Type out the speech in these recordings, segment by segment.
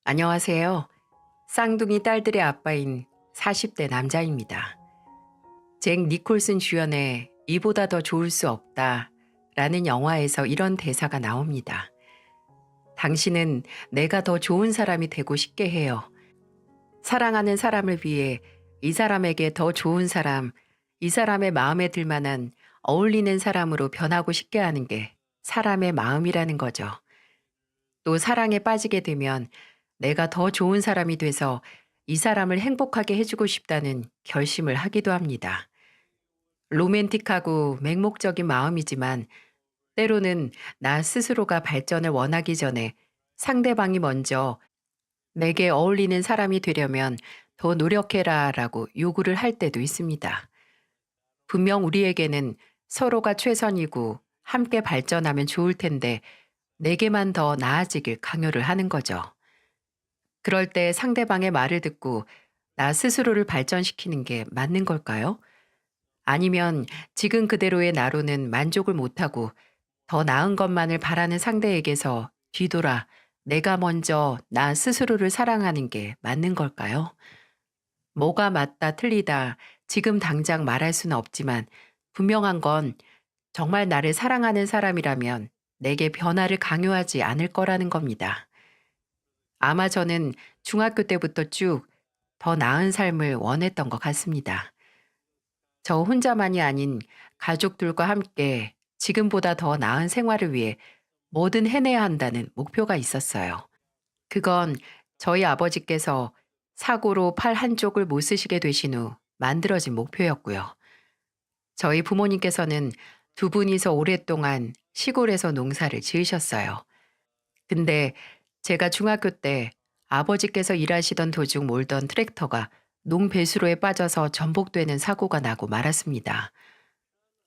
안녕하세요. 쌍둥이 딸들의 아빠인 40대 남자입니다. 잭 니콜슨 주연의 이보다 더 좋을 수 없다 라는 영화에서 이런 대사가 나옵니다. 당신은 내가 더 좋은 사람이 되고 싶게 해요. 사랑하는 사람을 위해 이 사람에게 더 좋은 사람, 이 사람의 마음에 들 만한 어울리는 사람으로 변하고 싶게 하는 게 사람의 마음이라는 거죠. 또 사랑에 빠지게 되면 내가 더 좋은 사람이 돼서 이 사람을 행복하게 해주고 싶다는 결심을 하기도 합니다. 로맨틱하고 맹목적인 마음이지만 때로는 나 스스로가 발전을 원하기 전에 상대방이 먼저 내게 어울리는 사람이 되려면 더 노력해라 라고 요구를 할 때도 있습니다. 분명 우리에게는 서로가 최선이고 함께 발전하면 좋을 텐데 내게만 더 나아지길 강요를 하는 거죠. 그럴 때 상대방의 말을 듣고 나 스스로를 발전시키는 게 맞는 걸까요? 아니면 지금 그대로의 나로는 만족을 못하고 더 나은 것만을 바라는 상대에게서 뒤돌아 내가 먼저 나 스스로를 사랑하는 게 맞는 걸까요? 뭐가 맞다 틀리다 지금 당장 말할 수는 없지만 분명한 건 정말 나를 사랑하는 사람이라면 내게 변화를 강요하지 않을 거라는 겁니다. 아마 저는 중학교 때부터 쭉 더 나은 삶을 원했던 것 같습니다. 저 혼자만이 아닌 가족들과 함께 지금보다 더 나은 생활을 위해 뭐든 해내야 한다는 목표가 있었어요. 그건 저희 아버지께서 사고로 팔 한쪽을 못 쓰시게 되신 후 만들어진 목표였고요. 저희 부모님께서는 두 분이서 오랫동안 시골에서 농사를 지으셨어요. 근데 제가 중학교 때 아버지께서 일하시던 도중 몰던 트랙터가 농배수로에 빠져서 전복되는 사고가 나고 말았습니다.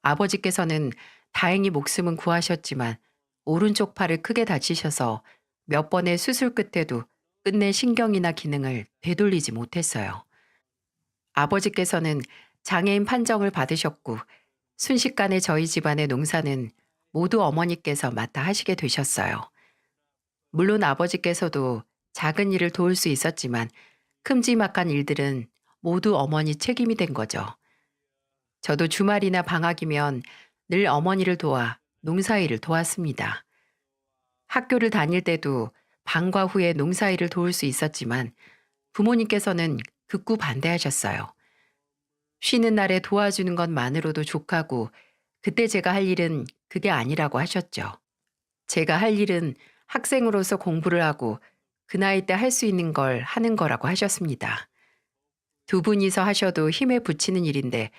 아버지께서는 다행히 목숨은 구하셨지만 오른쪽 팔을 크게 다치셔서 몇 번의 수술 끝에도 끝내 신경이나 기능을 되돌리지 못했어요. 아버지께서는 장애인 판정을 받으셨고 순식간에 저희 집안의 농사는 모두 어머니께서 맡아 하시게 되셨어요. 물론 아버지께서도 작은 일을 도울 수 있었지만 큼지막한 일들은 모두 어머니 책임이 된 거죠. 저도 주말이나 방학이면 늘 어머니를 도와 농사일을 도왔습니다. 학교를 다닐 때도 방과 후에 농사일을 도울 수 있었지만 부모님께서는 극구 반대하셨어요. 쉬는 날에 도와주는 것만으로도 족하고 그때 제가 할 일은 그게 아니라고 하셨죠. 제가 할 일은 학생으로서 공부를 하고 그 나이 때 할 수 있는 걸 하는 거라고 하셨습니다. 두 분이서 하셔도 힘에 부치는 일인데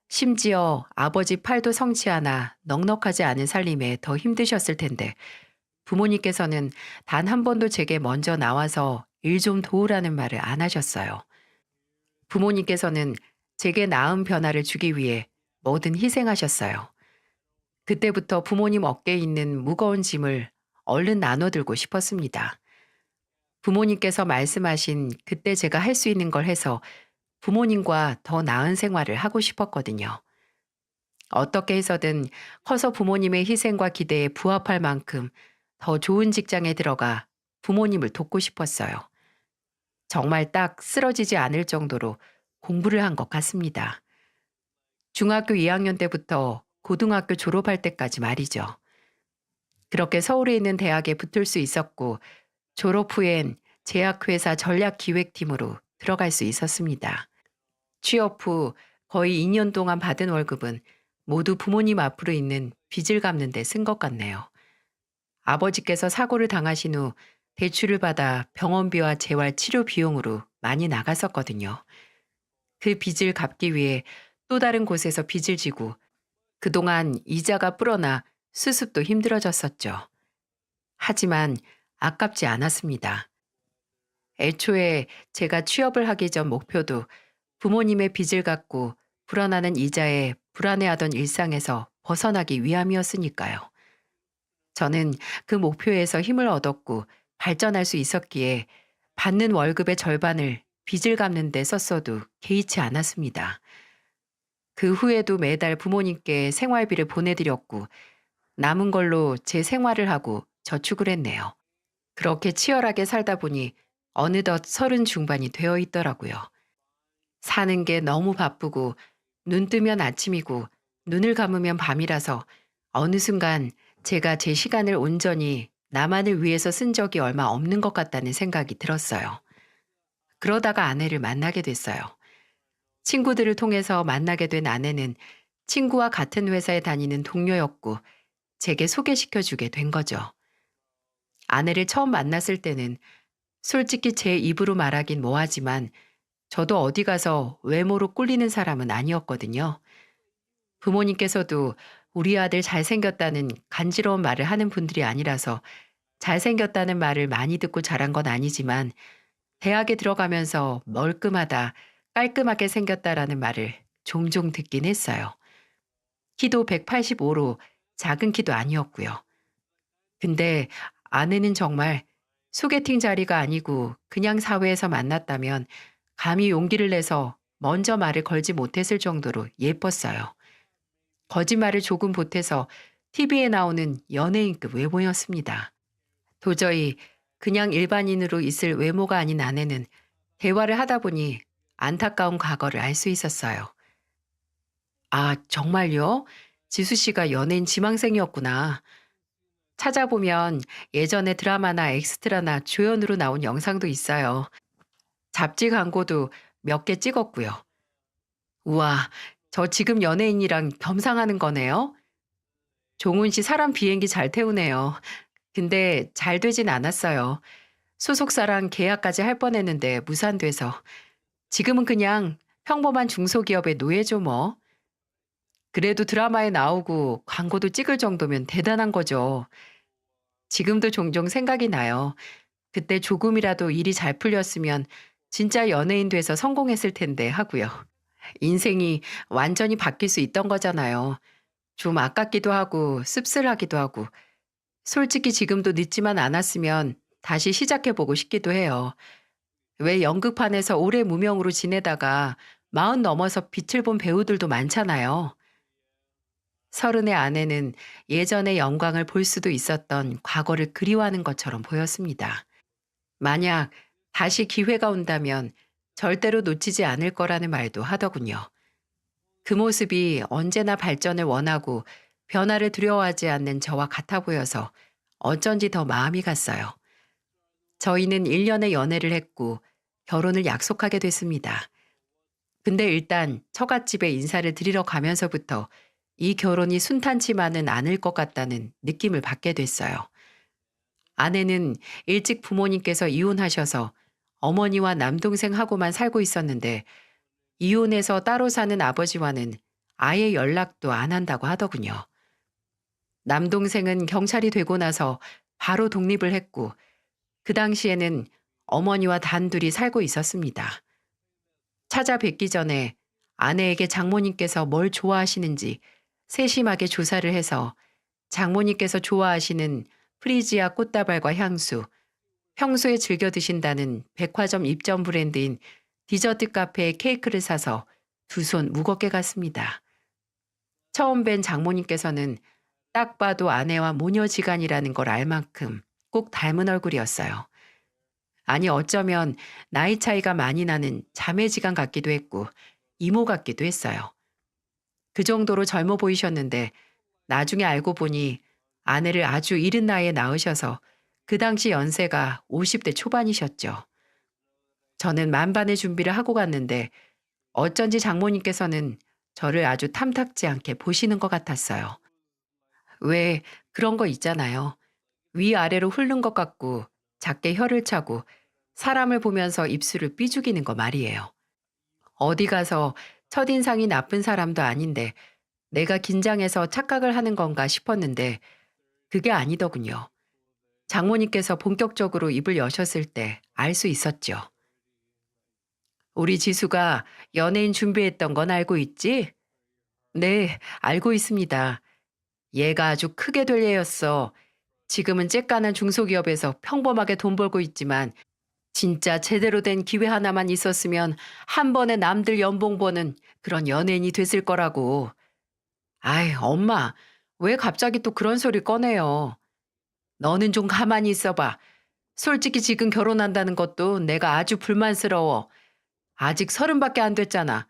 심지어 아버지 팔도 성치 않아 넉넉하지 않은 살림에 더 힘드셨을 텐데 부모님께서는 단 한 번도 제게 먼저 나와서 일 좀 도우라는 말을 안 하셨어요. 부모님께서는 제게 나은 변화를 주기 위해 뭐든 희생하셨어요. 그때부터 부모님 어깨에 있는 무거운 짐을 얼른 나눠들고 싶었습니다. 부모님께서 말씀하신 그때 제가 할 수 있는 걸 해서 부모님과 더 나은 생활을 하고 싶었거든요. 어떻게 해서든 커서 부모님의 희생과 기대에 부합할 만큼 더 좋은 직장에 들어가 부모님을 돕고 싶었어요. 정말 딱 쓰러지지 않을 정도로 공부를 한 것 같습니다. 중학교 2학년 때부터 고등학교 졸업할 때까지 말이죠. 그렇게 서울에 있는 대학에 붙을 수 있었고 졸업 후엔 제약회사 전략기획팀으로 들어갈 수 있었습니다. 취업 후 거의 2년 동안 받은 월급은 모두 부모님 앞으로 있는 빚을 갚는 데 쓴 것 같네요. 아버지께서 사고를 당하신 후 대출을 받아 병원비와 재활 치료 비용으로 많이 나갔었거든요. 그 빚을 갚기 위해 또 다른 곳에서 빚을 지고 그동안 이자가 불어나 수습도 힘들어졌었죠. 하지만 아깝지 않았습니다. 애초에 제가 취업을 하기 전 목표도 부모님의 빚을 갚고 불어나는 이자에 불안해하던 일상에서 벗어나기 위함이었으니까요. 저는 그 목표에서 힘을 얻었고 발전할 수 있었기에 받는 월급의 절반을 빚을 갚는 데 썼어도 개의치 않았습니다. 그 후에도 매달 부모님께 생활비를 보내드렸고 남은 걸로 제 생활을 하고 저축을 했네요. 그렇게 치열하게 살다 보니 어느덧 서른 중반이 되어 있더라고요. 사는 게 너무 바쁘고 눈 뜨면 아침이고 눈을 감으면 밤이라서 어느 순간 제가 제 시간을 온전히 나만을 위해서 쓴 적이 얼마 없는 것 같다는 생각이 들었어요. 그러다가 아내를 만나게 됐어요. 친구들을 통해서 만나게 된 아내는 친구와 같은 회사에 다니는 동료였고 제게 소개시켜 주게 된 거죠. 아내를 처음 만났을 때는 솔직히 제 입으로 말하긴 뭐하지만 저도 어디 가서 외모로 꿀리는 사람은 아니었거든요. 부모님께서도 우리 아들 잘생겼다는 간지러운 말을 하는 분들이 아니라서 잘생겼다는 말을 많이 듣고 자란 건 아니지만 대학에 들어가면서 멀끔하다, 깔끔하게 생겼다라는 말을 종종 듣긴 했어요. 키도 185로 작은 키도 아니었고요. 근데 아내는 정말 소개팅 자리가 아니고 그냥 사회에서 만났다면 감히 용기를 내서 먼저 말을 걸지 못했을 정도로 예뻤어요. 거짓말을 조금 보태서 TV에 나오는 연예인급 외모였습니다. 도저히 그냥 일반인으로 있을 외모가 아닌 아내는 대화를 하다 보니 안타까운 과거를 알 수 있었어요. 아, 정말요? 지수 씨가 연예인 지망생이었구나. 찾아보면 예전에 드라마나 엑스트라나 조연으로 나온 영상도 있어요. 잡지 광고도 몇 개 찍었고요. 우와, 저 지금 연예인이랑 겸상하는 거네요? 종훈 씨 사람 비행기 잘 태우네요. 근데 잘 되진 않았어요. 소속사랑 계약까지 할 뻔했는데 무산돼서. 지금은 그냥 평범한 중소기업의 노예죠 뭐. 그래도 드라마에 나오고 광고도 찍을 정도면 대단한 거죠. 지금도 종종 생각이 나요. 그때 조금이라도 일이 잘 풀렸으면 진짜 연예인 돼서 성공했을 텐데 하고요. 인생이 완전히 바뀔 수 있던 거잖아요. 좀 아깝기도 하고 씁쓸하기도 하고 솔직히 지금도 늦지만 않았으면 다시 시작해보고 싶기도 해요. 왜 연극판에서 오래 무명으로 지내다가 마흔 넘어서 빛을 본 배우들도 많잖아요. 서른의 아내는 예전의 영광을 볼 수도 있었던 과거를 그리워하는 것처럼 보였습니다. 만약 다시 기회가 온다면 절대로 놓치지 않을 거라는 말도 하더군요. 그 모습이 언제나 발전을 원하고 변화를 두려워하지 않는 저와 같아 보여서 어쩐지 더 마음이 갔어요. 저희는 1년의 연애를 했고 결혼을 약속하게 됐습니다. 근데 일단 처갓집에 인사를 드리러 가면서부터 이 결혼이 순탄치만은 않을 것 같다는 느낌을 받게 됐어요. 아내는 일찍 부모님께서 이혼하셔서 어머니와 남동생하고만 살고 있었는데 이혼해서 따로 사는 아버지와는 아예 연락도 안 한다고 하더군요. 남동생은 경찰이 되고 나서 바로 독립을 했고 그 당시에는 어머니와 단둘이 살고 있었습니다. 찾아뵙기 전에 아내에게 장모님께서 뭘 좋아하시는지 세심하게 조사를 해서 장모님께서 좋아하시는 프리지아 꽃다발과 향수, 평소에 즐겨 드신다는 백화점 입점 브랜드인 디저트 카페의 케이크를 사서 두 손 무겁게 갔습니다. 처음 뵌 장모님께서는 딱 봐도 아내와 모녀지간이라는 걸 알 만큼 꼭 닮은 얼굴이었어요. 아니 어쩌면 나이 차이가 많이 나는 자매지간 같기도 했고 이모 같기도 했어요. 그 정도로 젊어 보이셨는데 나중에 알고 보니 아내를 아주 이른 나이에 낳으셔서 그 당시 연세가 50대 초반이셨죠. 저는 만반의 준비를 하고 갔는데 어쩐지 장모님께서는 저를 아주 탐탁지 않게 보시는 것 같았어요. 왜 그런 거 있잖아요. 위아래로 훑는 것 같고 작게 혀를 차고 사람을 보면서 입술을 삐죽이는 거 말이에요. 어디 가서 첫인상이 나쁜 사람도 아닌데 내가 긴장해서 착각을 하는 건가 싶었는데 그게 아니더군요. 장모님께서 본격적으로 입을 여셨을 때 알 수 있었죠. 우리 지수가 연예인 준비했던 건 알고 있지? 네, 알고 있습니다. 얘가 아주 크게 될 애였어. 지금은 쬐깐한 중소기업에서 평범하게 돈 벌고 있지만 진짜 제대로 된 기회 하나만 있었으면 한 번에 남들 연봉 버는 그런 연예인이 됐을 거라고. 아이, 엄마, 왜 갑자기 또 그런 소리 꺼내요? 너는 좀 가만히 있어봐. 솔직히 지금 결혼한다는 것도 내가 아주 불만스러워. 아직 30밖에 안 됐잖아.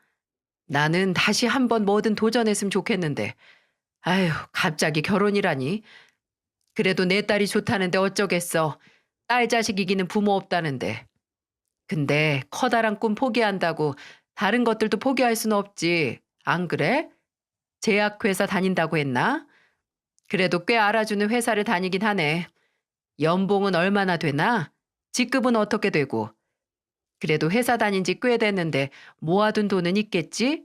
나는 다시 한번 뭐든 도전했으면 좋겠는데. 아휴, 갑자기 결혼이라니. 그래도 내 딸이 좋다는데 어쩌겠어. 딸 자식 이기는 부모 없다는데. 근데 커다란 꿈 포기한다고 다른 것들도 포기할 수는 없지. 안 그래? 제약회사 다닌다고 했나? 그래도 꽤 알아주는 회사를 다니긴 하네. 연봉은 얼마나 되나? 직급은 어떻게 되고? 그래도 회사 다닌 지 꽤 됐는데 모아둔 돈은 있겠지?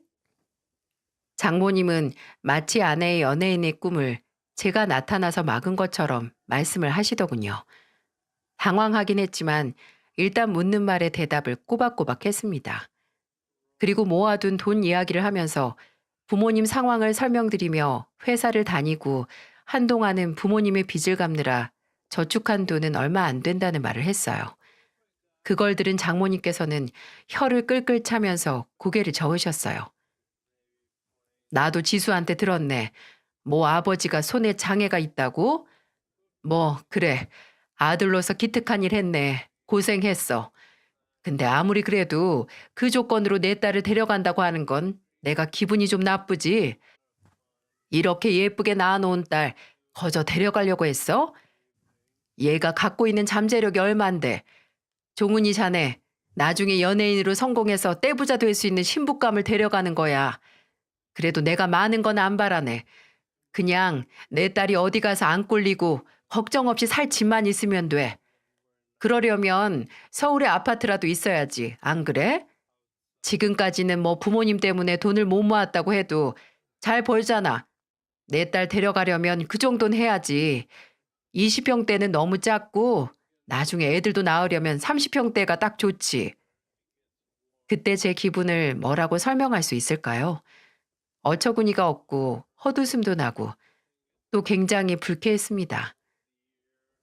장모님은 마치 아내의 연예인의 꿈을 제가 나타나서 막은 것처럼 말씀을 하시더군요. 당황하긴 했지만 일단 묻는 말에 대답을 꼬박꼬박 했습니다. 그리고 모아둔 돈 이야기를 하면서 부모님 상황을 설명드리며 회사를 다니고 한동안은 부모님의 빚을 갚느라 저축한 돈은 얼마 안 된다는 말을 했어요. 그걸 들은 장모님께서는 혀를 끌끌 차면서 고개를 저으셨어요. 나도 지수한테 들었네. 뭐 아버지가 손에 장애가 있다고? 뭐, 그래. 아들로서 기특한 일 했네. 고생했어. 근데 아무리 그래도 그 조건으로 내 딸을 데려간다고 하는 건 내가 기분이 좀 나쁘지. 이렇게 예쁘게 낳아놓은 딸 거저 데려가려고 했어? 얘가 갖고 있는 잠재력이 얼만데. 종훈이 자네, 나중에 연예인으로 성공해서 떼부자 될 수 있는 신부감을 데려가는 거야. 그래도 내가 많은 건 안 바라네. 그냥 내 딸이 어디 가서 안 꼴리고 걱정 없이 살 집만 있으면 돼. 그러려면 서울에 아파트라도 있어야지. 안 그래? 지금까지는 뭐 부모님 때문에 돈을 못 모았다고 해도 잘 벌잖아. 내 딸 데려가려면 그 정도는 해야지. 20평대는 너무 작고 나중에 애들도 낳으려면 30평대가 딱 좋지. 그때 제 기분을 뭐라고 설명할 수 있을까요? 어처구니가 없고 헛웃음도 나고 또 굉장히 불쾌했습니다.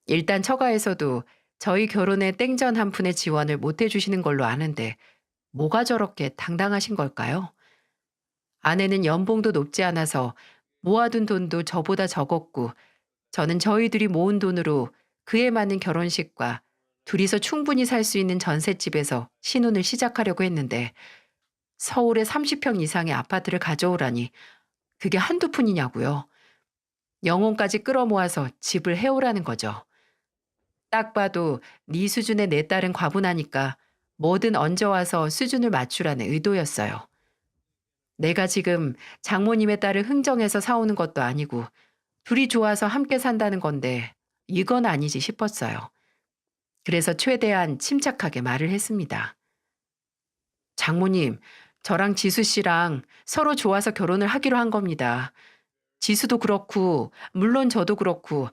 일단 처가에서도 저희 결혼에 땡전 한 푼의 지원을 못 해주시는 걸로 아는데 뭐가 저렇게 당당하신 걸까요? 아내는 연봉도 높지 않아서 모아둔 돈도 저보다 적었고 저는 저희들이 모은 돈으로 그에 맞는 결혼식과 둘이서 충분히 살 수 있는 전셋집에서 신혼을 시작하려고 했는데 서울에 30평 이상의 아파트를 가져오라니 그게 한두 푼이냐고요. 영혼까지 끌어모아서 집을 해오라는 거죠. 딱 봐도 네 수준의 내 딸은 과분하니까 뭐든 얹어와서 수준을 맞추라는 의도였어요. 내가 지금 장모님의 딸을 흥정해서 사오는 것도 아니고 둘이 좋아서 함께 산다는 건데 이건 아니지 싶었어요. 그래서 최대한 침착하게 말을 했습니다. 장모님, 저랑 지수 씨랑 서로 좋아서 결혼을 하기로 한 겁니다. 지수도 그렇고 물론 저도 그렇고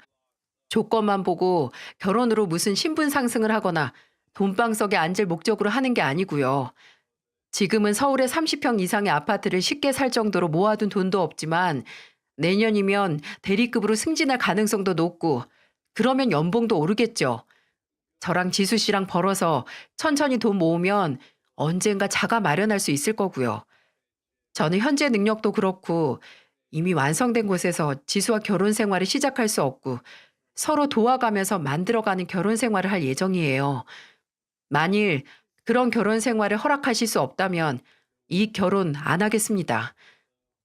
조건만 보고 결혼으로 무슨 신분 상승을 하거나 돈방석에 앉을 목적으로 하는 게 아니고요. 지금은 서울에 30평 이상의 아파트를 쉽게 살 정도로 모아둔 돈도 없지만 내년이면 대리급으로 승진할 가능성도 높고 그러면 연봉도 오르겠죠. 저랑 지수 씨랑 벌어서 천천히 돈 모으면 언젠가 자가 마련할 수 있을 거고요. 저는 현재 능력도 그렇고 이미 완성된 곳에서 지수와 결혼 생활을 시작할 수 없고 서로 도와가면서 만들어가는 결혼 생활을 할 예정이에요. 만일 그런 결혼 생활을 허락하실 수 없다면 이 결혼 안 하겠습니다.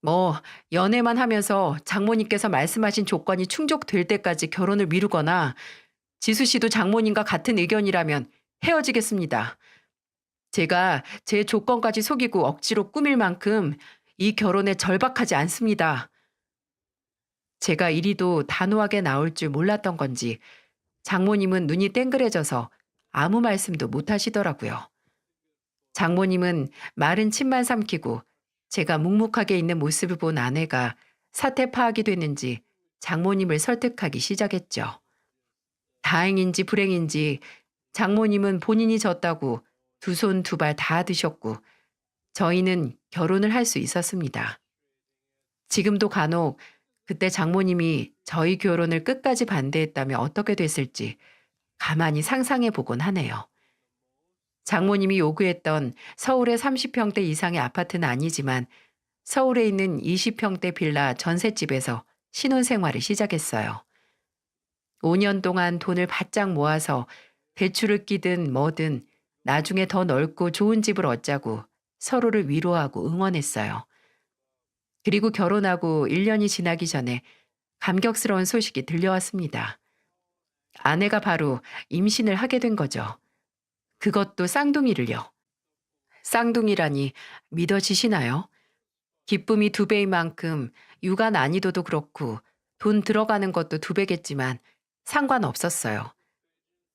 뭐 연애만 하면서 장모님께서 말씀하신 조건이 충족될 때까지 결혼을 미루거나 지수 씨도 장모님과 같은 의견이라면 헤어지겠습니다. 제가 제 조건까지 속이고 억지로 꾸밀 만큼 이 결혼에 절박하지 않습니다. 제가 이리도 단호하게 나올 줄 몰랐던 건지 장모님은 눈이 땡그레져서 아무 말씀도 못 하시더라고요. 장모님은 마른 침만 삼키고 제가 묵묵하게 있는 모습을 본 아내가 사태 파악이 됐는지 장모님을 설득하기 시작했죠. 다행인지 불행인지 장모님은 본인이 졌다고 두 손 두 발 다 드셨고 저희는 결혼을 할 수 있었습니다. 지금도 간혹 그때 장모님이 저희 결혼을 끝까지 반대했다면 어떻게 됐을지 가만히 상상해 보곤 하네요. 장모님이 요구했던 서울의 30평대 이상의 아파트는 아니지만 서울에 있는 20평대 빌라 전셋집에서 신혼생활을 시작했어요. 5년 동안 돈을 바짝 모아서 대출을 끼든 뭐든 나중에 더 넓고 좋은 집을 얻자고 서로를 위로하고 응원했어요. 그리고 결혼하고 1년이 지나기 전에 감격스러운 소식이 들려왔습니다. 아내가 바로 임신을 하게 된 거죠. 그것도 쌍둥이를요. 쌍둥이라니 믿어지시나요? 기쁨이 두 배인 만큼 육아 난이도도 그렇고 돈 들어가는 것도 두 배겠지만 상관없었어요.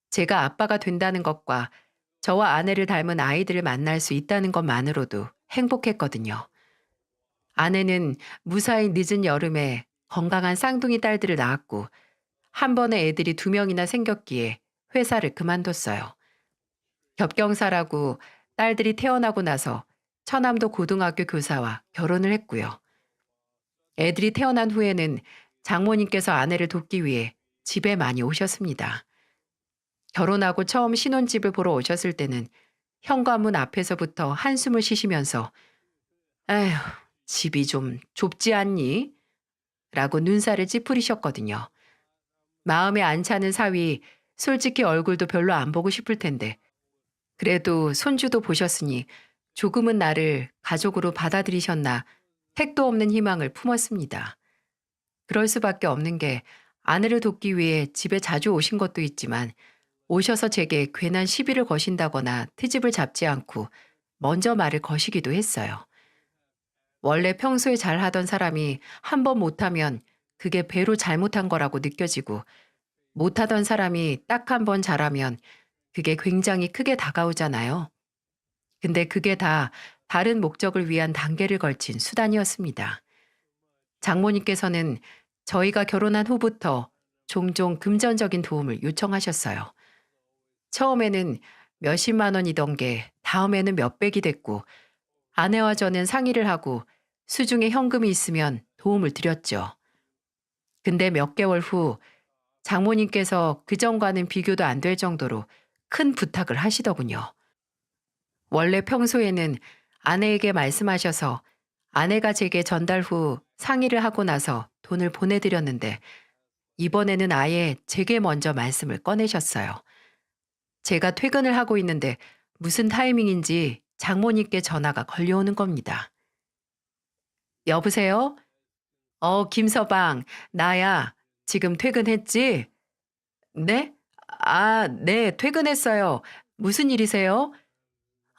제가 아빠가 된다는 것과 저와 아내를 닮은 아이들을 만날 수 있다는 것만으로도 행복했거든요. 아내는 무사히 늦은 여름에 건강한 쌍둥이 딸들을 낳았고 한 번에 애들이 두 명이나 생겼기에 회사를 그만뒀어요. 겹경사라고 딸들이 태어나고 나서 처남도 고등학교 교사와 결혼을 했고요. 애들이 태어난 후에는 장모님께서 아내를 돕기 위해 집에 많이 오셨습니다. 결혼하고 처음 신혼집을 보러 오셨을 때는 현관문 앞에서부터 한숨을 쉬시면서 "에휴, 집이 좀 좁지 않니?" 라고 눈살을 찌푸리셨거든요. 마음에 안 차는 사위, 솔직히 얼굴도 별로 안 보고 싶을 텐데 그래도 손주도 보셨으니 조금은 나를 가족으로 받아들이셨나 택도 없는 희망을 품었습니다. 그럴 수밖에 없는 게 아내를 돕기 위해 집에 자주 오신 것도 있지만 오셔서 제게 괜한 시비를 거신다거나 트집을 잡지 않고 먼저 말을 거시기도 했어요. 원래 평소에 잘하던 사람이 한 번 못하면 그게 배로 잘못한 거라고 느껴지고 못하던 사람이 딱 한 번 잘하면 그게 굉장히 크게 다가오잖아요. 근데 그게 다 다른 목적을 위한 단계를 걸친 수단이었습니다. 장모님께서는 저희가 결혼한 후부터 종종 금전적인 도움을 요청하셨어요. 처음에는 몇십만 원이던 게 다음에는 몇백이 됐고 아내와 저는 상의를 하고 수중에 현금이 있으면 도움을 드렸죠. 근데 몇 개월 후 장모님께서 그전과는 비교도 안 될 정도로 큰 부탁을 하시더군요. 원래 평소에는 아내에게 말씀하셔서 아내가 제게 전달 후 상의를 하고 나서 돈을 보내드렸는데 이번에는 아예 제게 먼저 말씀을 꺼내셨어요. 제가 퇴근을 하고 있는데 무슨 타이밍인지 장모님께 전화가 걸려오는 겁니다. 여보세요? 김서방, 나야. 지금 퇴근했지? 네? 아, 네, 퇴근했어요. 무슨 일이세요?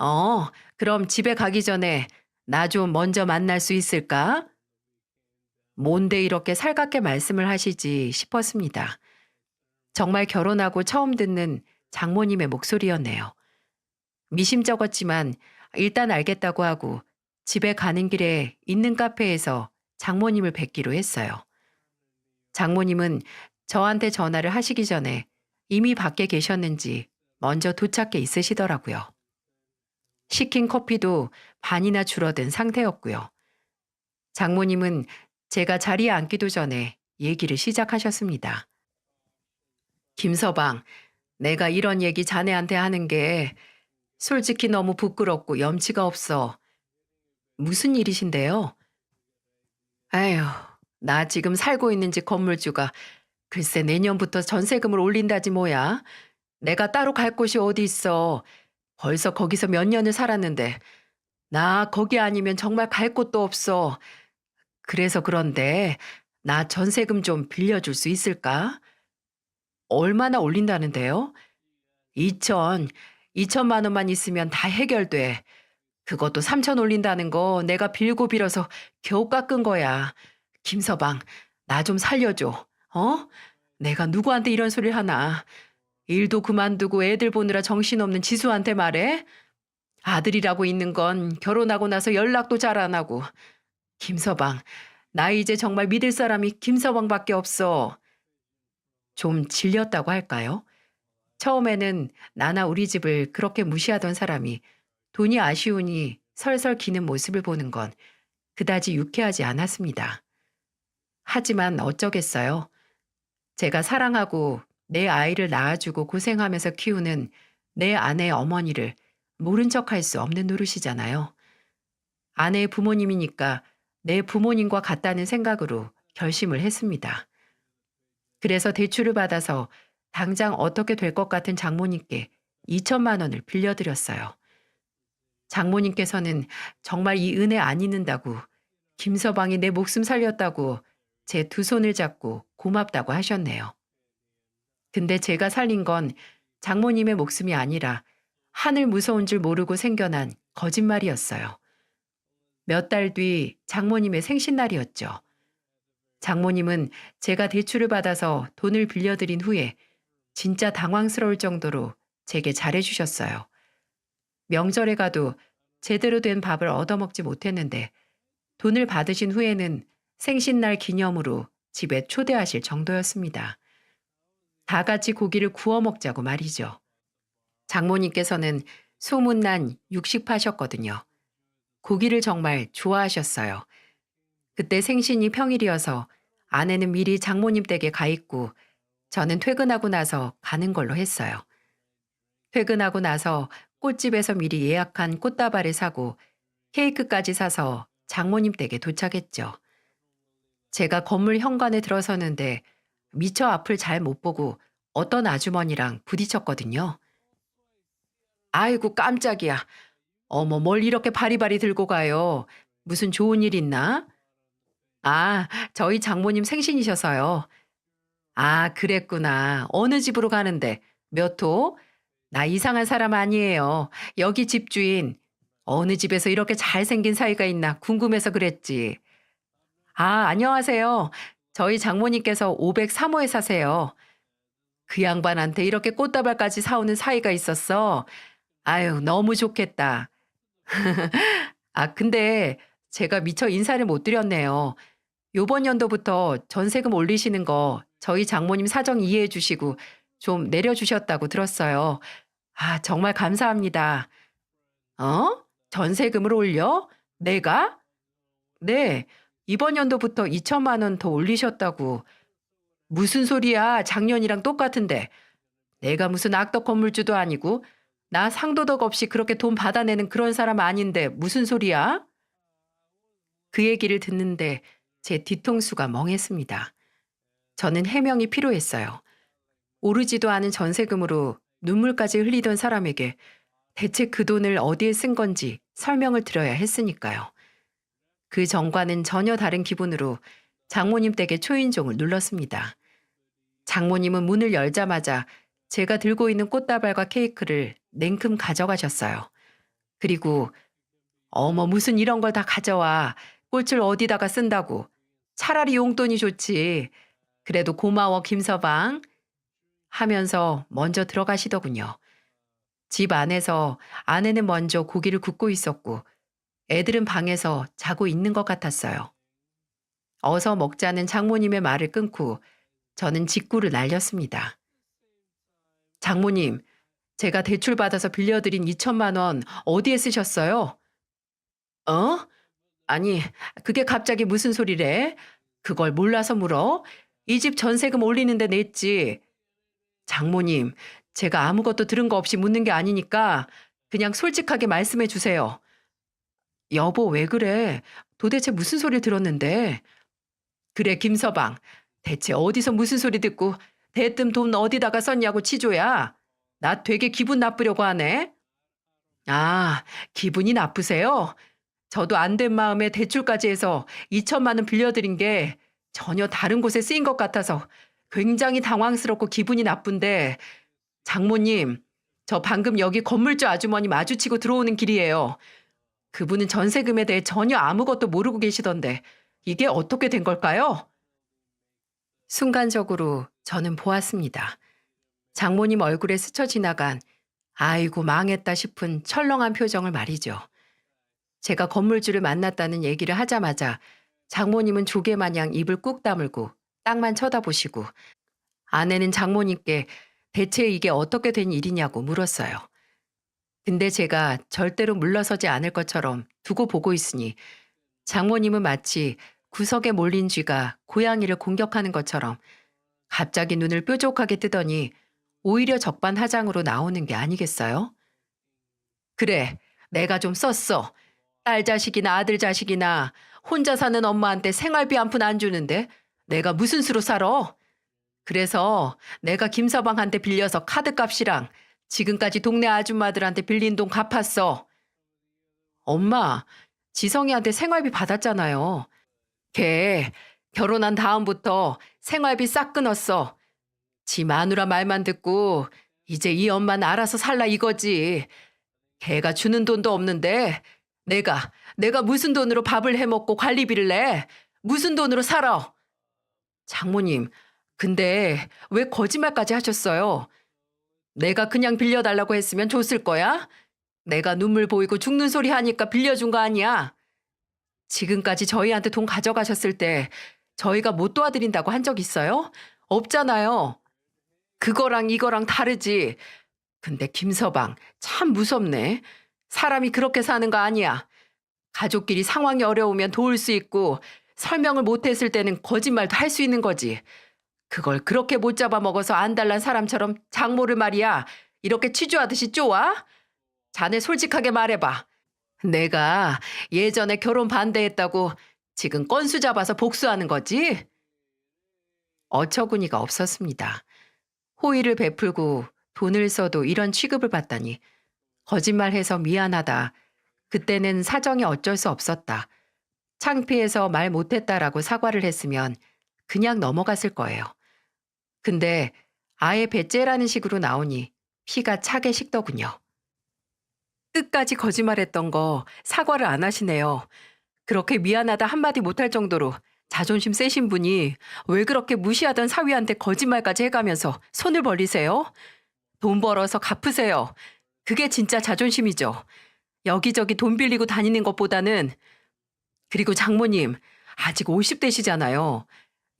어, 그럼 집에 가기 전에 나 좀 먼저 만날 수 있을까? 뭔데 이렇게 살갑게 말씀을 하시지 싶었습니다. 정말 결혼하고 처음 듣는 장모님의 목소리였네요. 미심쩍었지만 일단 알겠다고 하고 집에 가는 길에 있는 카페에서 장모님을 뵙기로 했어요. 장모님은 저한테 전화를 하시기 전에 이미 밖에 계셨는지 먼저 도착해 있으시더라고요. 시킨 커피도 반이나 줄어든 상태였고요. 장모님은 제가 자리에 앉기도 전에 얘기를 시작하셨습니다. 김서방, 내가 이런 얘기 자네한테 하는 게 솔직히 너무 부끄럽고 염치가 없어. 무슨 일이신데요? 아휴, 나 지금 살고 있는 집 건물주가 글쎄 내년부터 전세금을 올린다지 뭐야. 내가 따로 갈 곳이 어디 있어. 벌써 거기서 몇 년을 살았는데 나 거기 아니면 정말 갈 곳도 없어. 그래서 그런데 나 전세금 좀 빌려줄 수 있을까? 얼마나 올린다는데요? 2천, 2천만 원만 있으면 다 해결돼. 그것도 3천 올린다는 거 내가 빌고 빌어서 겨우 깎은 거야. 김서방, 나 좀 살려줘. 어? 내가 누구한테 이런 소리를 하나. 일도 그만두고 애들 보느라 정신없는 지수한테 말해? 아들이라고 있는 건 결혼하고 나서 연락도 잘 안 하고. 김서방, 나 이제 정말 믿을 사람이 김서방밖에 없어. 좀 질렸다고 할까요? 처음에는 나나 우리 집을 그렇게 무시하던 사람이 돈이 아쉬우니 설설 기는 모습을 보는 건 그다지 유쾌하지 않았습니다. 하지만 어쩌겠어요. 제가 사랑하고 내 아이를 낳아주고 고생하면서 키우는 내 아내의 어머니를 모른 척할 수 없는 노릇이잖아요. 아내의 부모님이니까 내 부모님과 같다는 생각으로 결심을 했습니다. 그래서 대출을 받아서 당장 어떻게 될 것 같은 장모님께 2천만 원을 빌려드렸어요. 장모님께서는 정말 이 은혜 안 잊는다고, 김서방이 내 목숨 살렸다고 제 두 손을 잡고 고맙다고 하셨네요. 근데 제가 살린 건 장모님의 목숨이 아니라 하늘 무서운 줄 모르고 생겨난 거짓말이었어요. 몇 달 뒤 장모님의 생신날이었죠. 장모님은 제가 대출을 받아서 돈을 빌려드린 후에 진짜 당황스러울 정도로 제게 잘해주셨어요. 명절에 가도 제대로 된 밥을 얻어먹지 못했는데 돈을 받으신 후에는 생신날 기념으로 집에 초대하실 정도였습니다. 다 같이 고기를 구워 먹자고 말이죠. 장모님께서는 소문난 육식파셨거든요. 고기를 정말 좋아하셨어요. 그때 생신이 평일이어서 아내는 미리 장모님 댁에 가 있고 저는 퇴근하고 나서 가는 걸로 했어요. 퇴근하고 나서 꽃집에서 미리 예약한 꽃다발을 사고 케이크까지 사서 장모님 댁에 도착했죠. 제가 건물 현관에 들어서는데 미처 앞을 잘 못 보고 어떤 아주머니랑 부딪혔거든요. 아이고 깜짝이야. 어머 뭘 이렇게 바리바리 들고 가요. 무슨 좋은 일 있나? 아, 저희 장모님 생신이셔서요. 아, 그랬구나. 어느 집으로 가는데? 몇 호? 나 이상한 사람 아니에요. 여기 집주인. 어느 집에서 이렇게 잘생긴 사이가 있나 궁금해서 그랬지. 아, 안녕하세요. 저희 장모님께서 503호에 사세요. 그 양반한테 이렇게 꽃다발까지 사오는 사이가 있었어. 아유, 너무 좋겠다. 아, 근데 제가 미처 인사를 못 드렸네요. 요번 연도부터 전세금 올리시는 거 저희 장모님 사정 이해해 주시고 좀 내려주셨다고 들었어요. 아, 정말 감사합니다. 어? 전세금을 올려? 내가? 네. 이번 연도부터 2천만 원 더 올리셨다고. 무슨 소리야? 작년이랑 똑같은데. 내가 무슨 악덕 건물주도 아니고 나 상도덕 없이 그렇게 돈 받아내는 그런 사람 아닌데 무슨 소리야? 그 얘기를 듣는데 제 뒤통수가 멍했습니다. 저는 해명이 필요했어요. 오르지도 않은 전세금으로 눈물까지 흘리던 사람에게 대체 그 돈을 어디에 쓴 건지 설명을 드려야 했으니까요. 그 전과는 전혀 다른 기분으로 장모님 댁의 초인종을 눌렀습니다. 장모님은 문을 열자마자 제가 들고 있는 꽃다발과 케이크를 냉큼 가져가셨어요. 그리고 어머 무슨 이런 걸 다 가져와. 꽃을 어디다가 쓴다고. 차라리 용돈이 좋지. 그래도 고마워 김서방 하면서 먼저 들어가시더군요. 집 안에서 아내는 먼저 고기를 굽고 있었고 애들은 방에서 자고 있는 것 같았어요. 어서 먹자는 장모님의 말을 끊고 저는 직구를 날렸습니다. 장모님, 제가 대출받아서 빌려드린 2천만 원 어디에 쓰셨어요? 어? 아니, 그게 갑자기 무슨 소리래? 그걸 몰라서 물어? 이 집 전세금 올리는데 냈지. 장모님, 제가 아무것도 들은 거 없이 묻는 게 아니니까 그냥 솔직하게 말씀해 주세요. 여보, 왜 그래? 도대체 무슨 소리를 들었는데? 그래, 김서방. 대체 어디서 무슨 소리 듣고 대뜸 돈 어디다가 썼냐고 치조야? 나 되게 기분 나쁘려고 하네. 아, 기분이 나쁘세요? 저도 안 된 마음에 대출까지 해서 2천만 원 빌려드린 게 전혀 다른 곳에 쓰인 것 같아서 굉장히 당황스럽고 기분이 나쁜데 장모님, 저 방금 여기 건물주 아주머니 마주치고 들어오는 길이에요. 그분은 전세금에 대해 전혀 아무것도 모르고 계시던데 이게 어떻게 된 걸까요? 순간적으로 저는 보았습니다. 장모님 얼굴에 스쳐 지나간 아이고 망했다 싶은 철렁한 표정을 말이죠. 제가 건물주를 만났다는 얘기를 하자마자 장모님은 조개마냥 입을 꾹 다물고 땅만 쳐다보시고 아내는 장모님께 대체 이게 어떻게 된 일이냐고 물었어요. 근데 제가 절대로 물러서지 않을 것처럼 두고 보고 있으니 장모님은 마치 구석에 몰린 쥐가 고양이를 공격하는 것처럼 갑자기 눈을 뾰족하게 뜨더니 오히려 적반하장으로 나오는 게 아니겠어요? 그래, 내가 좀 썼어. 딸 자식이나 아들 자식이나 혼자 사는 엄마한테 생활비 한 푼 안 주는데 내가 무슨 수로 살아? 그래서 내가 김서방한테 빌려서 카드값이랑 지금까지 동네 아줌마들한테 빌린 돈 갚았어. 엄마, 지성이한테 생활비 받았잖아요. 걔 결혼한 다음부터 생활비 싹 끊었어. 지 마누라 말만 듣고 이제 이 엄마는 알아서 살라 이거지. 걔가 주는 돈도 없는데 내가 무슨 돈으로 밥을 해먹고 관리비를 내? 무슨 돈으로 살아? 장모님, 근데 왜 거짓말까지 하셨어요? 내가 그냥 빌려달라고 했으면 줬을 거야? 내가 눈물 보이고 죽는 소리 하니까 빌려준 거 아니야? 지금까지 저희한테 돈 가져가셨을 때 저희가 못 도와드린다고 한 적 있어요? 없잖아요. 그거랑 이거랑 다르지. 근데 김서방 참 무섭네. 사람이 그렇게 사는 거 아니야. 가족끼리 상황이 어려우면 도울 수 있고 설명을 못했을 때는 거짓말도 할 수 있는 거지. 그걸 그렇게 못 잡아먹어서 안달난 사람처럼 장모를 말이야. 이렇게 취조하듯이 쪼아? 자네 솔직하게 말해봐. 내가 예전에 결혼 반대했다고 지금 건수 잡아서 복수하는 거지? 어처구니가 없었습니다. 호의를 베풀고 돈을 써도 이런 취급을 받다니. 거짓말해서 미안하다. 그때는 사정이 어쩔 수 없었다. 창피해서 말 못했다라고 사과를 했으면 그냥 넘어갔을 거예요. 근데 아예 배째라는 식으로 나오니 피가 차게 식더군요. 끝까지 거짓말했던 거 사과를 안 하시네요. 그렇게 미안하다 한마디 못할 정도로 자존심 세신 분이 왜 그렇게 무시하던 사위한테 거짓말까지 해가면서 손을 벌리세요? 돈 벌어서 갚으세요. 그게 진짜 자존심이죠. 여기저기 돈 빌리고 다니는 것보다는. 그리고 장모님, 아직 50대시잖아요.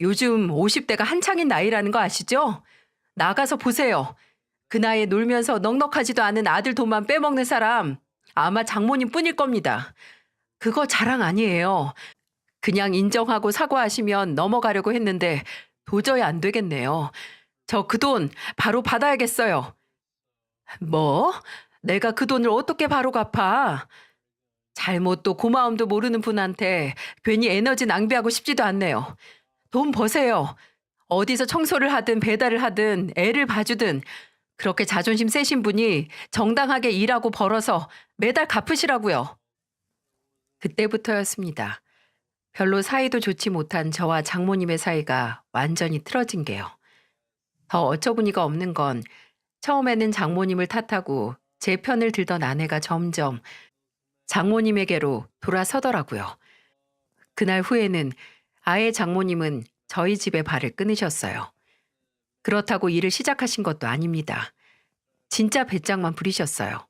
요즘 50대가 한창인 나이라는 거 아시죠? 나가서 보세요. 그 나이에 놀면서 넉넉하지도 않은 아들 돈만 빼먹는 사람 아마 장모님 뿐일 겁니다. 그거 자랑 아니에요. 그냥 인정하고 사과하시면 넘어가려고 했는데 도저히 안 되겠네요. 저 그 돈 바로 받아야겠어요. 뭐? 내가 그 돈을 어떻게 바로 갚아? 잘못도 고마움도 모르는 분한테 괜히 에너지 낭비하고 싶지도 않네요. 돈 버세요. 어디서 청소를 하든 배달을 하든 애를 봐주든 그렇게 자존심 세신 분이 정당하게 일하고 벌어서 매달 갚으시라고요. 그때부터였습니다. 별로 사이도 좋지 못한 저와 장모님의 사이가 완전히 틀어진 게요. 더 어처구니가 없는 건 처음에는 장모님을 탓하고 제 편을 들던 아내가 점점 장모님에게로 돌아서더라고요. 그날 후에는 아예 장모님은 저희 집에 발을 끊으셨어요. 그렇다고 일을 시작하신 것도 아닙니다. 진짜 배짱만 부리셨어요.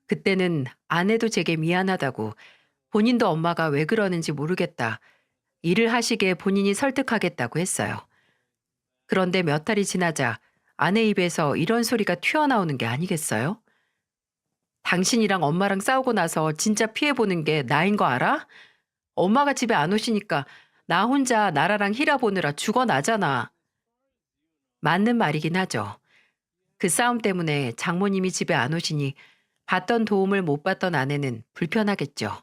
그때는 아내도 제게 미안하다고 본인도 엄마가 왜 그러는지 모르겠다. 일을 하시게 본인이 설득하겠다고 했어요. 그런데 몇 달이 지나자 아내 입에서 이런 소리가 튀어나오는 게 아니겠어요? 당신이랑 엄마랑 싸우고 나서 진짜 피해보는 게 나인 거 알아? 엄마가 집에 안 오시니까 나 혼자 나라랑 희라 보느라 죽어나잖아. 맞는 말이긴 하죠. 그 싸움 때문에 장모님이 집에 안 오시니 받던 도움을 못 받던 아내는 불편하겠죠.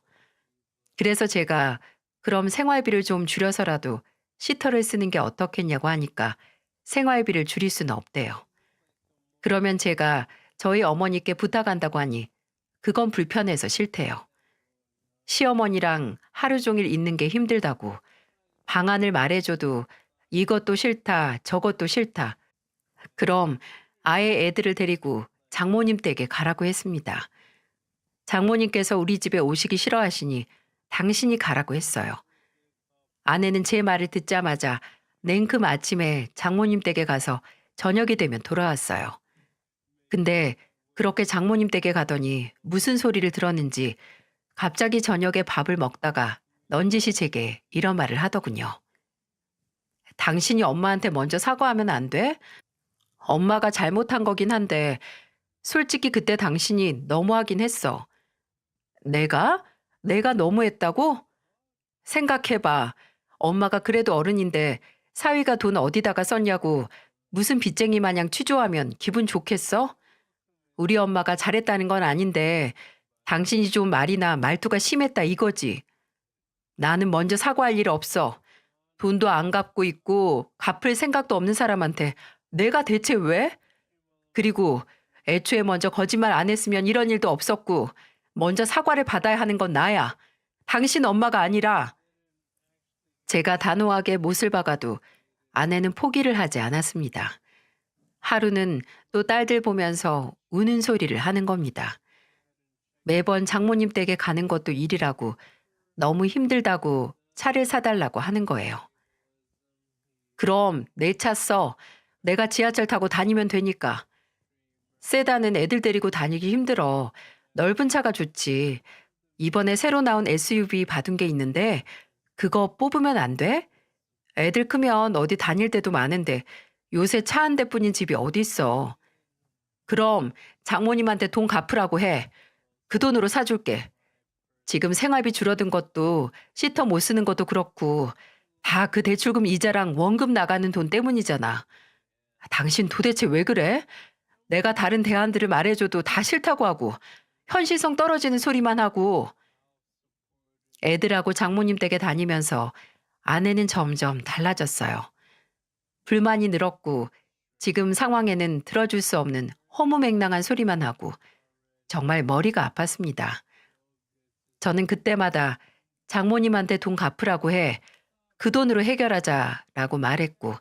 그래서 제가 그럼 생활비를 좀 줄여서라도 시터를 쓰는 게 어떻겠냐고 하니까 생활비를 줄일 수는 없대요. 그러면 제가 저희 어머니께 부탁한다고 하니 그건 불편해서 싫대요. 시어머니랑 하루 종일 있는 게 힘들다고 방안을 말해줘도 이것도 싫다 저것도 싫다. 그럼 아예 애들을 데리고 장모님 댁에 가라고 했습니다. 장모님께서 우리 집에 오시기 싫어하시니 당신이 가라고 했어요. 아내는 제 말을 듣자마자 냉큼 아침에 장모님 댁에 가서 저녁이 되면 돌아왔어요. 근데 그렇게 장모님 댁에 가더니 무슨 소리를 들었는지 갑자기 저녁에 밥을 먹다가 넌지시 제게 이런 말을 하더군요. 당신이 엄마한테 먼저 사과하면 안 돼? 엄마가 잘못한 거긴 한데 솔직히 그때 당신이 너무하긴 했어. 내가? 내가 너무했다고? 생각해봐. 엄마가 그래도 어른인데 사위가 돈 어디다가 썼냐고 무슨 빚쟁이 마냥 취조하면 기분 좋겠어? 우리 엄마가 잘했다는 건 아닌데 당신이 좀 말이나 말투가 심했다 이거지. 나는 먼저 사과할 일 없어. 돈도 안 갚고 있고 갚을 생각도 없는 사람한테 내가 대체 왜? 그리고 애초에 먼저 거짓말 안 했으면 이런 일도 없었고 먼저 사과를 받아야 하는 건 나야. 당신 엄마가 아니라. 제가 단호하게 못을 박아도 아내는 포기를 하지 않았습니다. 하루는 또 딸들 보면서 우는 소리를 하는 겁니다. 매번 장모님 댁에 가는 것도 일이라고 너무 힘들다고 차를 사달라고 하는 거예요. 그럼 내 차 써. 내가 지하철 타고 다니면 되니까. 세단은 애들 데리고 다니기 힘들어. 넓은 차가 좋지. 이번에 새로 나온 SUV 받은 게 있는데 그거 뽑으면 안 돼? 애들 크면 어디 다닐 때도 많은데 요새 차 한 대뿐인 집이 어딨어. 그럼 장모님한테 돈 갚으라고 해. 그 돈으로 사줄게. 지금 생활비 줄어든 것도 시터 못 쓰는 것도 그렇고 다 그 대출금 이자랑 원금 나가는 돈 때문이잖아. 당신 도대체 왜 그래? 내가 다른 대안들을 말해줘도 다 싫다고 하고 현실성 떨어지는 소리만 하고. 애들하고 장모님 댁에 다니면서 아내는 점점 달라졌어요. 불만이 늘었고 지금 상황에는 들어줄 수 없는 허무맹랑한 소리만 하고 정말 머리가 아팠습니다. 저는 그때마다 장모님한테 돈 갚으라고 해. 그 돈으로 해결하자라고 말했고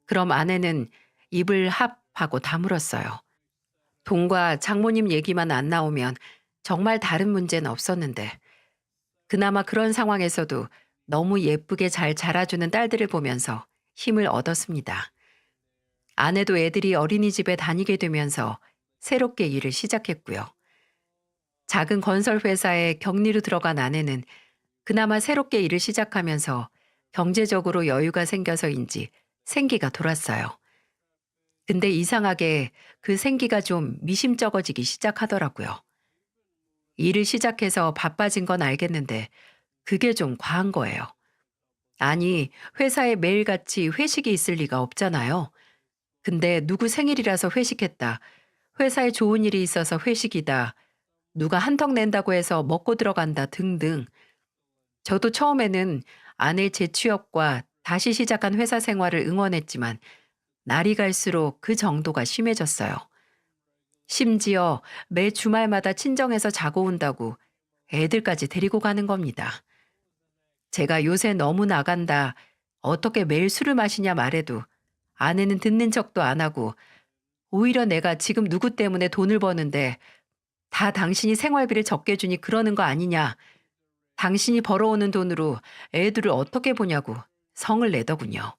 그럼 아내는 입을 합하고 다물었어요. 돈과 장모님 얘기만 안 나오면 정말 다른 문제는 없었는데 그나마 그런 상황에서도 너무 예쁘게 잘 자라주는 딸들을 보면서 힘을 얻었습니다. 아내도 애들이 어린이집에 다니게 되면서 새롭게 일을 시작했고요. 작은 건설 회사에 격리로 들어간 아내는 그나마 새롭게 일을 시작하면서 경제적으로 여유가 생겨서인지 생기가 돌았어요. 근데 이상하게 그 생기가 좀 미심쩍어지기 시작하더라고요. 일을 시작해서 바빠진 건 알겠는데 그게 좀 과한 거예요. 아니, 회사에 매일같이 회식이 있을 리가 없잖아요. 근데 누구 생일이라서 회식했다. 회사에 좋은 일이 있어서 회식이다. 누가 한턱 낸다고 해서 먹고 들어간다 등등. 저도 처음에는 아내 재취업과 다시 시작한 회사 생활을 응원했지만 날이 갈수록 그 정도가 심해졌어요. 심지어 매 주말마다 친정에서 자고 온다고 애들까지 데리고 가는 겁니다. 제가 요새 너무 나간다. 어떻게 매일 술을 마시냐 말해도 아내는 듣는 척도 안 하고 오히려 내가 지금 누구 때문에 돈을 버는데 다 당신이 생활비를 적게 주니 그러는 거 아니냐. 당신이 벌어오는 돈으로 애들을 어떻게 보냐고 성을 내더군요.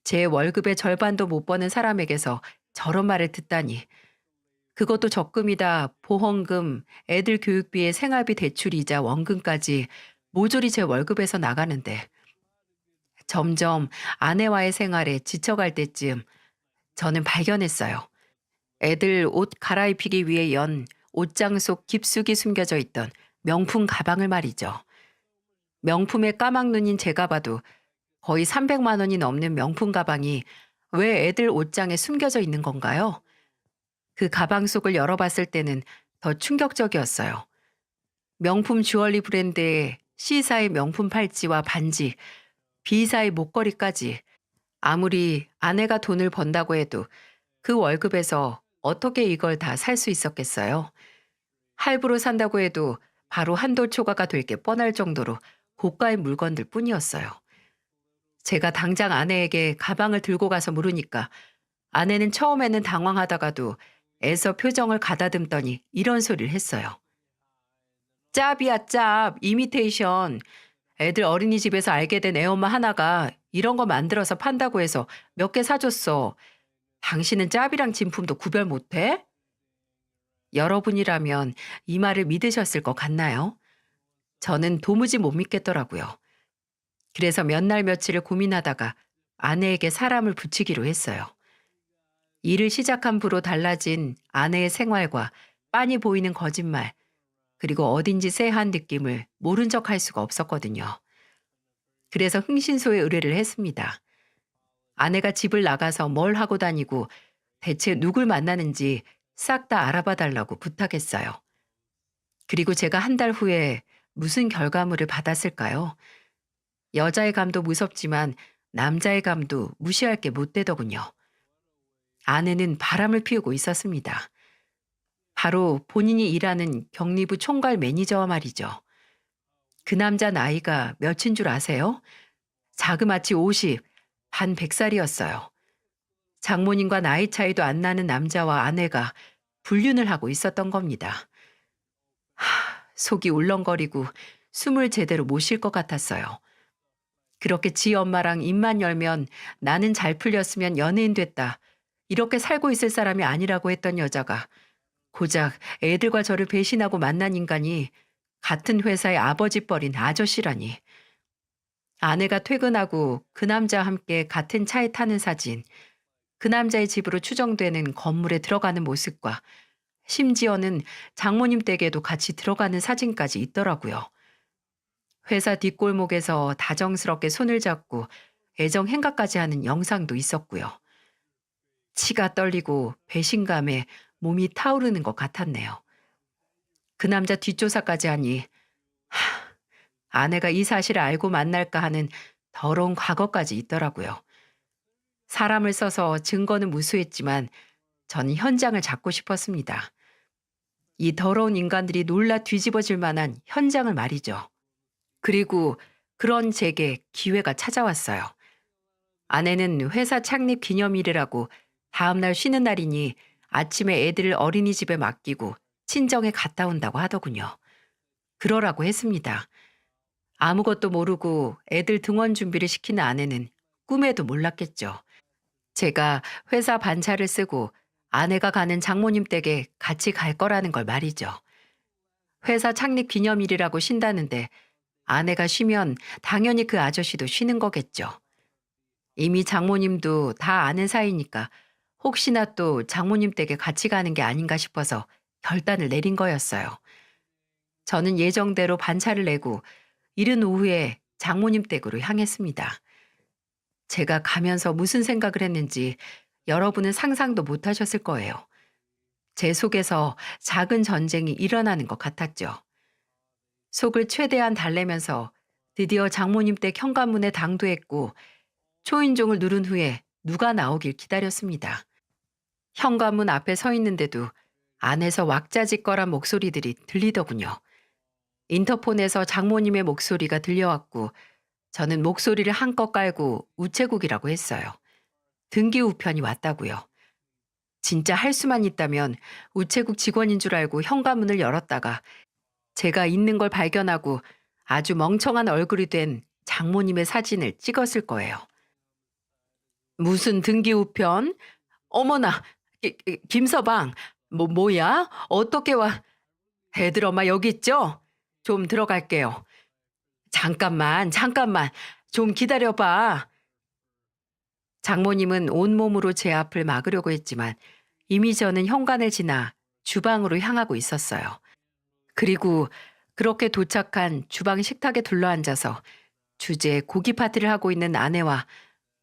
제 월급의 절반도 못 버는 사람에게서 저런 말을 듣다니. 그것도 적금이다, 보험금, 애들 교육비에 생활비 대출이자 원금까지 모조리 제 월급에서 나가는데 점점 아내와의 생활에 지쳐갈 때쯤 저는 발견했어요. 애들 옷 갈아입히기 위해 연 옷장 속 깊숙이 숨겨져 있던 명품 가방을 말이죠. 명품의 까막눈인 제가 봐도 거의 300만 원이 넘는 명품 가방이 왜 애들 옷장에 숨겨져 있는 건가요? 그 가방 속을 열어봤을 때는 더 충격적이었어요. 명품 주얼리 브랜드의 C사의 명품 팔찌와 반지, B사의 목걸이까지 아무리 아내가 돈을 번다고 해도 그 월급에서 어떻게 이걸 다 살 수 있었겠어요? 할부로 산다고 해도 바로 한도 초과가 될 게 뻔할 정도로 고가의 물건들 뿐이었어요. 제가 당장 아내에게 가방을 들고 가서 물으니까 아내는 처음에는 당황하다가도 애써 표정을 가다듬더니 이런 소리를 했어요. 짭이야 짭, 이미테이션. 애들 어린이집에서 알게 된 애엄마 하나가 이런 거 만들어서 판다고 해서 몇 개 사줬어. 당신은 짭이랑 진품도 구별 못해? 여러분이라면 이 말을 믿으셨을 것 같나요? 저는 도무지 못 믿겠더라고요. 그래서 몇 날 며칠을 고민하다가 아내에게 사람을 붙이기로 했어요. 일을 시작한 후로 달라진 아내의 생활과 빤히 보이는 거짓말, 그리고 어딘지 쎄한 느낌을 모른 척 할 수가 없었거든요. 그래서 흥신소에 의뢰를 했습니다. 아내가 집을 나가서 뭘 하고 다니고 대체 누굴 만나는지 싹 다 알아봐 달라고 부탁했어요. 그리고 제가 한 달 후에 무슨 결과물을 받았을까요? 여자의 감도 무섭지만 남자의 감도 무시할 게 못 되더군요. 아내는 바람을 피우고 있었습니다. 바로 본인이 일하는 경리부 총괄 매니저와 말이죠. 그 남자 나이가 몇인 줄 아세요? 자그마치 50, 반 100살이었어요. 장모님과 나이 차이도 안 나는 남자와 아내가 불륜을 하고 있었던 겁니다. 속이 울렁거리고 숨을 제대로 못 쉴 것 같았어요. 그렇게 지 엄마랑 입만 열면 나는 잘 풀렸으면 연예인 됐다. 이렇게 살고 있을 사람이 아니라고 했던 여자가 고작 애들과 저를 배신하고 만난 인간이 같은 회사의 아버지 뻘인 아저씨라니. 아내가 퇴근하고 그 남자와 함께 같은 차에 타는 사진, 그 남자의 집으로 추정되는 건물에 들어가는 모습과 심지어는 장모님 댁에도 같이 들어가는 사진까지 있더라고요. 회사 뒷골목에서 다정스럽게 손을 잡고 애정 행가까지 하는 영상도 있었고요. 치가 떨리고 배신감에 몸이 타오르는 것 같았네요. 그 남자 뒷조사까지 하니 아내가 이 사실을 알고 만날까 하는 더러운 과거까지 있더라고요. 사람을 써서 증거는 무수했지만 저는 현장을 잡고 싶었습니다. 이 더러운 인간들이 놀라 뒤집어질 만한 현장을 말이죠. 그리고 그런 제게 기회가 찾아왔어요. 아내는 회사 창립 기념일이라고 다음날 쉬는 날이니 아침에 애들을 어린이집에 맡기고 친정에 갔다 온다고 하더군요. 그러라고 했습니다. 아무것도 모르고 애들 등원 준비를 시키는 아내는 꿈에도 몰랐겠죠. 제가 회사 반차를 쓰고 아내가 가는 장모님 댁에 같이 갈 거라는 걸 말이죠. 회사 창립 기념일이라고 쉰다는데 아내가 쉬면 당연히 그 아저씨도 쉬는 거겠죠. 이미 장모님도 다 아는 사이니까 혹시나 또 장모님 댁에 같이 가는 게 아닌가 싶어서 결단을 내린 거였어요. 저는 예정대로 반차를 내고 이른 오후에 장모님 댁으로 향했습니다. 제가 가면서 무슨 생각을 했는지 여러분은 상상도 못 하셨을 거예요. 제 속에서 작은 전쟁이 일어나는 것 같았죠. 속을 최대한 달래면서 드디어 장모님 댁 현관문에 당도했고 초인종을 누른 후에 누가 나오길 기다렸습니다. 현관문 앞에 서 있는데도 안에서 왁자지껄한 목소리들이 들리더군요. 인터폰에서 장모님의 목소리가 들려왔고 저는 목소리를 한껏 깔고 우체국이라고 했어요. 등기 우편이 왔다고요. 진짜 할 수만 있다면 우체국 직원인 줄 알고 현관문을 열었다가 제가 있는 걸 발견하고 아주 멍청한 얼굴이 된 장모님의 사진을 찍었을 거예요. 무슨 등기 우편? 어머나, 김서방, 뭐야? 어떻게 와? 애들 엄마 여기 있죠? 좀 들어갈게요. 잠깐만, 좀 기다려봐. 장모님은 온몸으로 제 앞을 막으려고 했지만 이미 저는 현관을 지나 주방으로 향하고 있었어요. 그리고 그렇게 도착한 주방 식탁에 둘러앉아서 주제 고기 파티를 하고 있는 아내와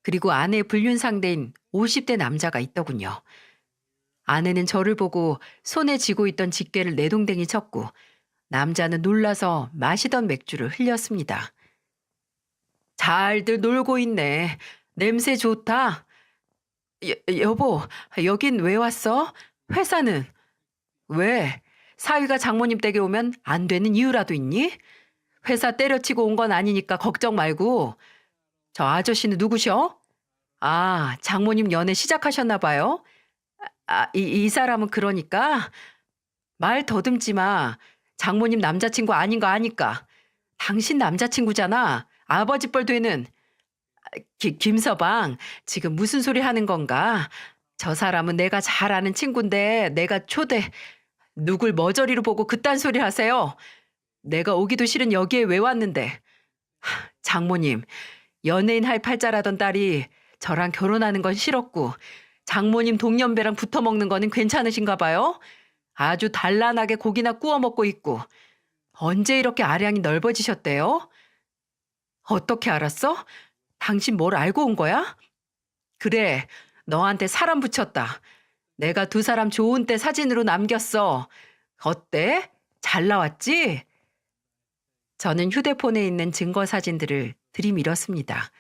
그리고 아내의 불륜 상대인 50대 남자가 있더군요. 아내는 저를 보고 손에 쥐고 있던 집게를 내동댕이 쳤고 남자는 놀라서 마시던 맥주를 흘렸습니다. 잘들 놀고 있네. 냄새 좋다. 여보, 여긴 왜 왔어? 회사는? 왜? 사위가 장모님 댁에 오면 안 되는 이유라도 있니? 회사 때려치고 온 건 아니니까 걱정 말고. 저 아저씨는 누구셔? 아, 장모님 연애 시작하셨나 봐요? 이 사람은 그러니까? 말 더듬지 마. 장모님 남자친구 아닌 거 아니까. 당신 남자친구잖아. 아버지 뻘 되는. 김서방, 지금 무슨 소리 하는 건가? 저 사람은 내가 잘 아는 친구인데 내가 누굴 머저리로 보고 그딴 소리 하세요? 내가 오기도 싫은 여기에 왜 왔는데. 장모님, 연예인 할 팔자라던 딸이 저랑 결혼하는 건 싫었고 장모님 동년배랑 붙어 먹는 거는 괜찮으신가 봐요? 아주 단란하게 고기나 구워 먹고 있고 언제 이렇게 아량이 넓어지셨대요? 어떻게 알았어? 당신 뭘 알고 온 거야? 그래, 너한테 사람 붙였다. 내가 두 사람 좋은 때 사진으로 남겼어. 어때? 잘 나왔지? 저는 휴대폰에 있는 증거 사진들을 들이밀었습니다.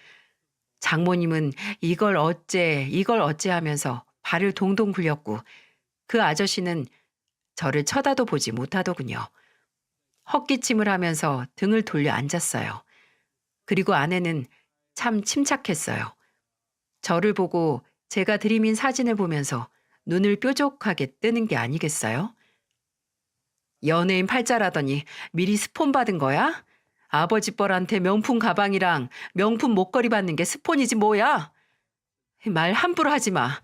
장모님은 이걸 어째 하면서 발을 동동 굴렸고 그 아저씨는 저를 쳐다도 보지 못하더군요. 헛기침을 하면서 등을 돌려 앉았어요. 그리고 아내는 참 침착했어요. 저를 보고 제가 들이민 사진을 보면서 눈을 뾰족하게 뜨는 게 아니겠어요? 연예인 팔자라더니 미리 스폰 받은 거야? 아버지 뻘한테 명품 가방이랑 명품 목걸이 받는 게 스폰이지 뭐야? 말 함부로 하지 마.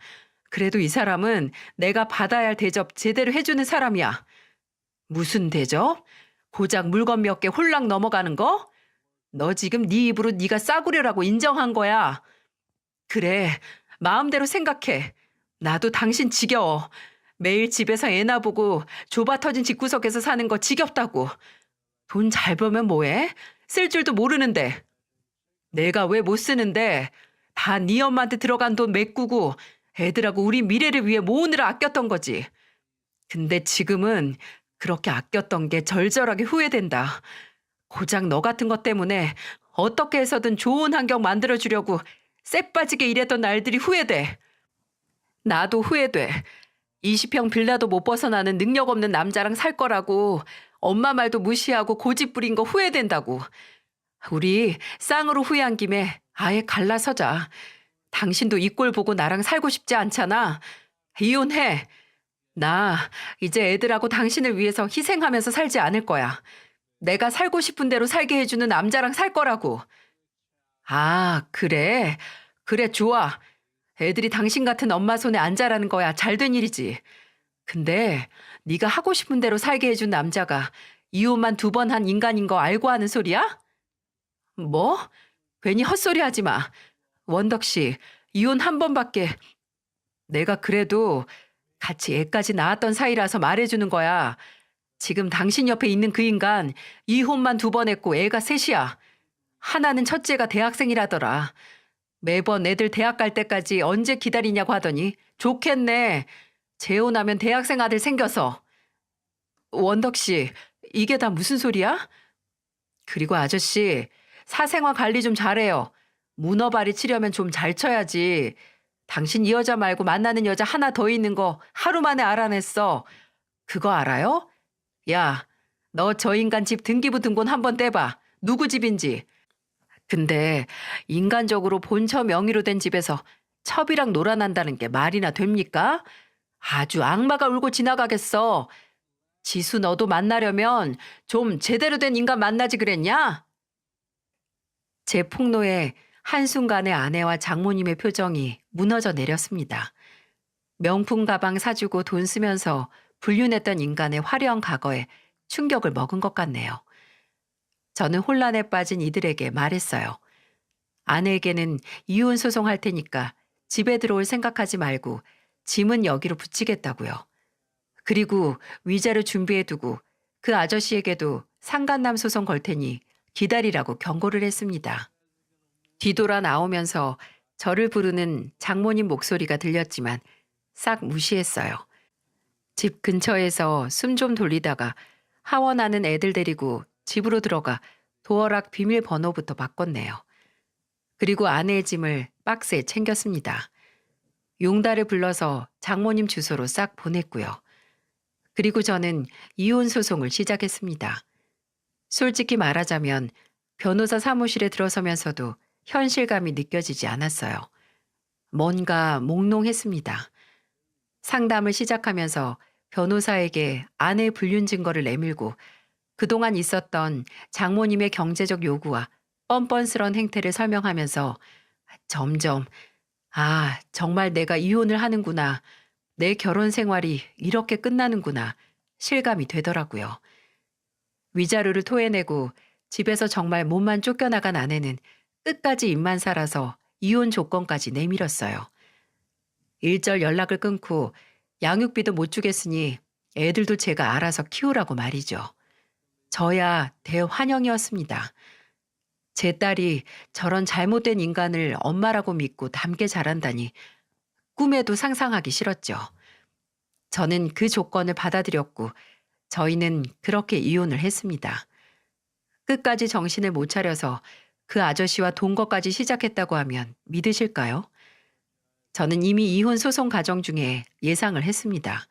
그래도 이 사람은 내가 받아야 할 대접 제대로 해주는 사람이야. 무슨 대접? 고작 물건 몇 개 홀랑 넘어가는 거? 너 지금 네 입으로 네가 싸구려라고 인정한 거야. 그래, 마음대로 생각해. 나도 당신 지겨워. 매일 집에서 애나 보고 좁아 터진 집구석에서 사는 거 지겹다고. 돈 잘 벌면 뭐해? 쓸 줄도 모르는데. 내가 왜 못 쓰는데? 다 네 엄마한테 들어간 돈 메꾸고 애들하고 우리 미래를 위해 모으느라 아꼈던 거지. 근데 지금은 그렇게 아꼈던 게 절절하게 후회된다. 고작 너 같은 것 때문에 어떻게 해서든 좋은 환경 만들어주려고 쎄 빠지게 일했던 날들이 후회돼. 나도 후회돼. 20평 빌라도 못 벗어나는 능력 없는 남자랑 살 거라고 엄마 말도 무시하고 고집 부린 거 후회된다고. 우리 쌍으로 후회한 김에 아예 갈라서자. 당신도 이 꼴 보고 나랑 살고 싶지 않잖아. 이혼해. 나 이제 애들하고 당신을 위해서 희생하면서 살지 않을 거야. 내가 살고 싶은 대로 살게 해주는 남자랑 살 거라고. 아, 그래. 그래, 좋아. 애들이 당신 같은 엄마 손에 안 자라는 거야 잘 된 일이지. 근데 네가 하고 싶은 대로 살게 해준 남자가 이혼만 2번 한 인간인 거 알고 하는 소리야? 뭐? 괜히 헛소리 하지 마. 원덕 씨, 이혼 1번밖에. 내가 그래도 같이 애까지 낳았던 사이라서 말해주는 거야. 지금 당신 옆에 있는 그 인간 이혼만 2번 했고 애가 셋이야. 하나는 첫째가 대학생이라더라. 매번 애들 대학 갈 때까지 언제 기다리냐고 하더니 좋겠네. 재혼하면 대학생 아들 생겨서. 원덕 씨, 이게 다 무슨 소리야? 그리고 아저씨, 사생활 관리 좀 잘해요. 문어발이 치려면 좀 잘 쳐야지. 당신 이 여자 말고 만나는 여자 하나 더 있는 거 하루 만에 알아냈어. 그거 알아요? 야, 너 저 인간 집 등기부 등본 한번 떼봐. 누구 집인지. 근데 인간적으로 본처 명의로 된 집에서 첩이랑 놀아난다는 게 말이나 됩니까? 아주 악마가 울고 지나가겠어. 지수 너도 만나려면 좀 제대로 된 인간 만나지 그랬냐? 제 폭로에 한순간에 아내와 장모님의 표정이 무너져 내렸습니다. 명품 가방 사주고 돈 쓰면서 불륜했던 인간의 화려한 과거에 충격을 먹은 것 같네요. 저는 혼란에 빠진 이들에게 말했어요. 아내에게는 이혼 소송할 테니까 집에 들어올 생각하지 말고 짐은 여기로 붙이겠다고요. 그리고 위자료 준비해두고 그 아저씨에게도 상간남 소송 걸 테니 기다리라고 경고를 했습니다. 뒤돌아 나오면서 저를 부르는 장모님 목소리가 들렸지만 싹 무시했어요. 집 근처에서 숨 좀 돌리다가 하원하는 애들 데리고 집으로 들어가 도어락 비밀번호부터 바꿨네요. 그리고 아내의 짐을 박스에 챙겼습니다. 용달을 불러서 장모님 주소로 싹 보냈고요. 그리고 저는 이혼 소송을 시작했습니다. 솔직히 말하자면 변호사 사무실에 들어서면서도 현실감이 느껴지지 않았어요. 뭔가 몽롱했습니다. 상담을 시작하면서 변호사에게 아내의 불륜 증거를 내밀고 그동안 있었던 장모님의 경제적 요구와 뻔뻔스런 행태를 설명하면서 점점 정말 내가 이혼을 하는구나. 내 결혼 생활이 이렇게 끝나는구나. 실감이 되더라고요. 위자료를 토해내고 집에서 정말 몸만 쫓겨나간 아내는 끝까지 입만 살아서 이혼 조건까지 내밀었어요. 일절 연락을 끊고 양육비도 못 주겠으니 애들도 제가 알아서 키우라고 말이죠. 저야 대환영이었습니다. 제 딸이 저런 잘못된 인간을 엄마라고 믿고 닮게 자란다니 꿈에도 상상하기 싫었죠. 저는 그 조건을 받아들였고 저희는 그렇게 이혼을 했습니다. 끝까지 정신을 못 차려서 그 아저씨와 동거까지 시작했다고 하면 믿으실까요? 저는 이미 이혼 소송 과정 중에 예상을 했습니다.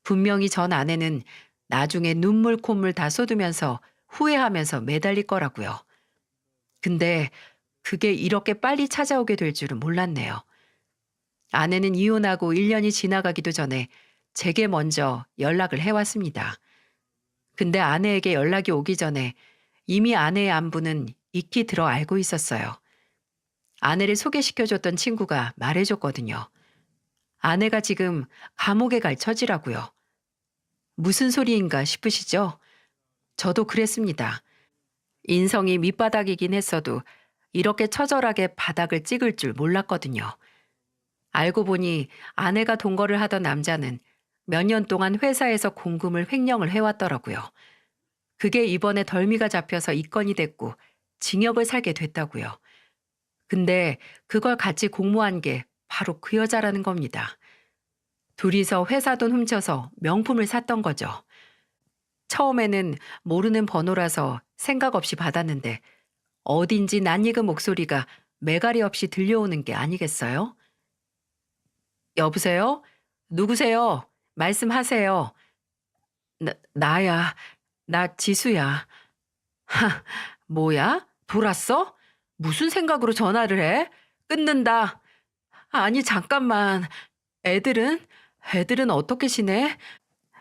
분명히 전 아내는 나중에 눈물 콧물 다 쏟으면서 후회하면서 매달릴 거라고요. 근데 그게 이렇게 빨리 찾아오게 될 줄은 몰랐네요. 아내는 이혼하고 1년이 지나가기도 전에 제게 먼저 연락을 해왔습니다. 근데 아내에게 연락이 오기 전에 이미 아내의 안부는 익히 들어 알고 있었어요. 아내를 소개시켜줬던 친구가 말해줬거든요. 아내가 지금 감옥에 갈 처지라고요. 무슨 소리인가 싶으시죠? 저도 그랬습니다. 인성이 밑바닥이긴 했어도 이렇게 처절하게 바닥을 찍을 줄 몰랐거든요. 알고 보니 아내가 동거를 하던 남자는 몇 년 동안 회사에서 공금을 횡령을 해왔더라고요. 그게 이번에 덜미가 잡혀서 입건이 됐고 징역을 살게 됐다고요. 근데 그걸 같이 공모한 게 바로 그 여자라는 겁니다. 둘이서 회사 돈 훔쳐서 명품을 샀던 거죠. 처음에는 모르는 번호라서 생각 없이 받았는데 어딘지 낯익은 목소리가 매가리 없이 들려오는 게 아니겠어요? 여보세요? 누구세요? 말씀하세요. 나야. 나 지수야. 하, 뭐야? 돌았어? 무슨 생각으로 전화를 해? 끊는다. 아니, 잠깐만. 애들은? 애들은 어떻게 지내?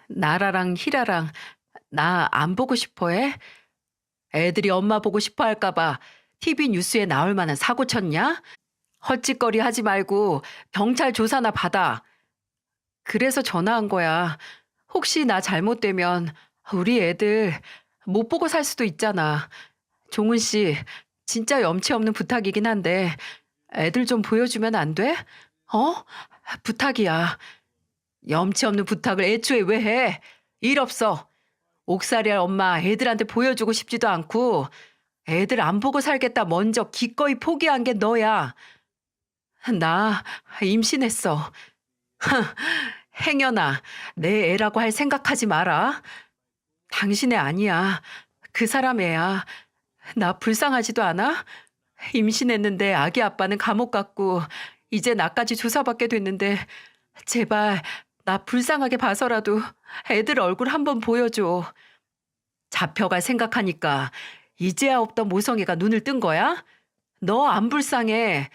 나라랑 히라랑 나 안 보고 싶어 해? 애들이 엄마 보고 싶어 할까봐 TV 뉴스에 나올 만한 사고 쳤냐? 헛짓거리 하지 말고 경찰 조사나 받아. 그래서 전화한 거야. 혹시 나 잘못되면 우리 애들 못 보고 살 수도 있잖아. 종훈 씨, 진짜 염치 없는 부탁이긴 한데 애들 좀 보여주면 안 돼? 어? 부탁이야. 염치 없는 부탁을 애초에 왜 해? 일 없어. 옥살이할 엄마 애들한테 보여주고 싶지도 않고 애들 안 보고 살겠다 먼저 기꺼이 포기한 게 너야. 나 임신했어. 행여나 내 애라고 할 생각하지 마라. 당신의 아니야. 그 사람 애야. 나 불쌍하지도 않아? 임신했는데 아기 아빠는 감옥 갔고 이제 나까지 조사받게 됐는데 제발 나 불쌍하게 봐서라도 애들 얼굴 한번 보여줘. 잡혀갈 생각하니까 이제야 없던 모성애가 눈을 뜬 거야? 너 안 불쌍해.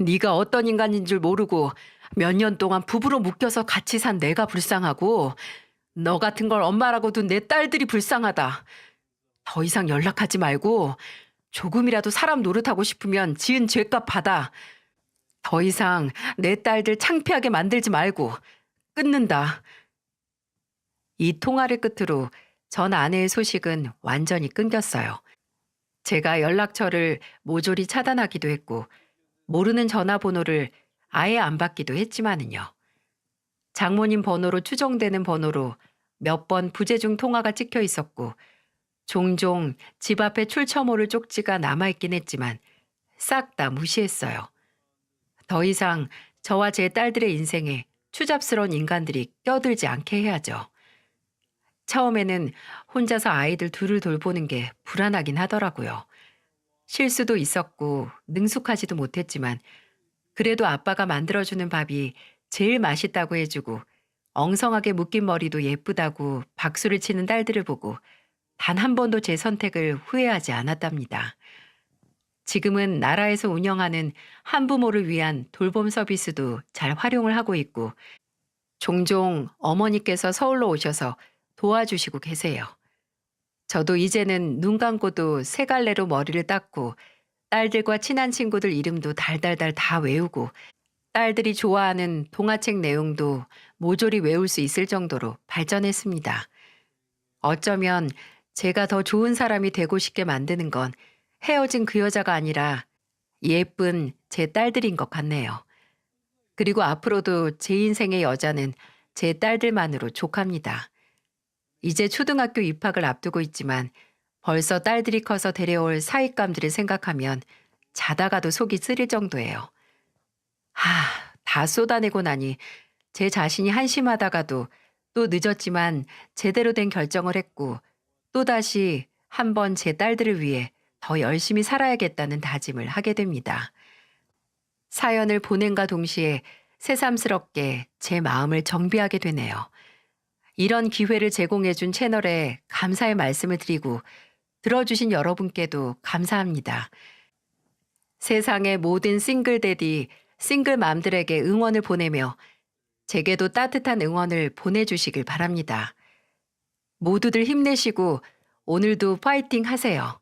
네가 어떤 인간인 줄 모르고 몇 년 동안 부부로 묶여서 같이 산 내가 불쌍하고 너 같은 걸 엄마라고 둔 내 딸들이 불쌍하다. 더 이상 연락하지 말고 조금이라도 사람 노릇하고 싶으면 지은 죄값 받아. 더 이상 내 딸들 창피하게 만들지 말고 끊는다. 이 통화를 끝으로 전 아내의 소식은 완전히 끊겼어요. 제가 연락처를 모조리 차단하기도 했고 모르는 전화번호를 아예 안 받기도 했지만은요. 장모님 번호로 추정되는 번호로 몇 번 부재중 통화가 찍혀 있었고 종종 집 앞에 출처모를 쪽지가 남아있긴 했지만 싹 다 무시했어요. 더 이상 저와 제 딸들의 인생에 추잡스러운 인간들이 껴들지 않게 해야죠. 처음에는 혼자서 아이들 둘을 돌보는 게 불안하긴 하더라고요. 실수도 있었고 능숙하지도 못했지만 그래도 아빠가 만들어주는 밥이 제일 맛있다고 해주고 엉성하게 묶인 머리도 예쁘다고 박수를 치는 딸들을 보고 단 한 번도 제 선택을 후회하지 않았답니다. 지금은 나라에서 운영하는 한부모를 위한 돌봄 서비스도 잘 활용을 하고 있고 종종 어머니께서 서울로 오셔서 도와주시고 계세요. 저도 이제는 눈 감고도 세 갈래로 머리를 닦고 딸들과 친한 친구들 이름도 달달달 다 외우고 딸들이 좋아하는 동화책 내용도 모조리 외울 수 있을 정도로 발전했습니다. 어쩌면 제가 더 좋은 사람이 되고 싶게 만드는 건 헤어진 그 여자가 아니라 예쁜 제 딸들인 것 같네요. 그리고 앞으로도 제 인생의 여자는 제 딸들만으로 족합니다. 이제 초등학교 입학을 앞두고 있지만 벌써 딸들이 커서 데려올 사윗감들을 생각하면 자다가도 속이 쓰릴 정도예요. 다 쏟아내고 나니 제 자신이 한심하다가도 또 늦었지만 제대로 된 결정을 했고 또다시 한번 제 딸들을 위해 더 열심히 살아야겠다는 다짐을 하게 됩니다. 사연을 보낸과 동시에 새삼스럽게 제 마음을 정비하게 되네요. 이런 기회를 제공해준 채널에 감사의 말씀을 드리고 들어주신 여러분께도 감사합니다. 세상의 모든 싱글데디, 싱글맘들에게 응원을 보내며 제게도 따뜻한 응원을 보내주시길 바랍니다. 모두들 힘내시고 오늘도 파이팅 하세요.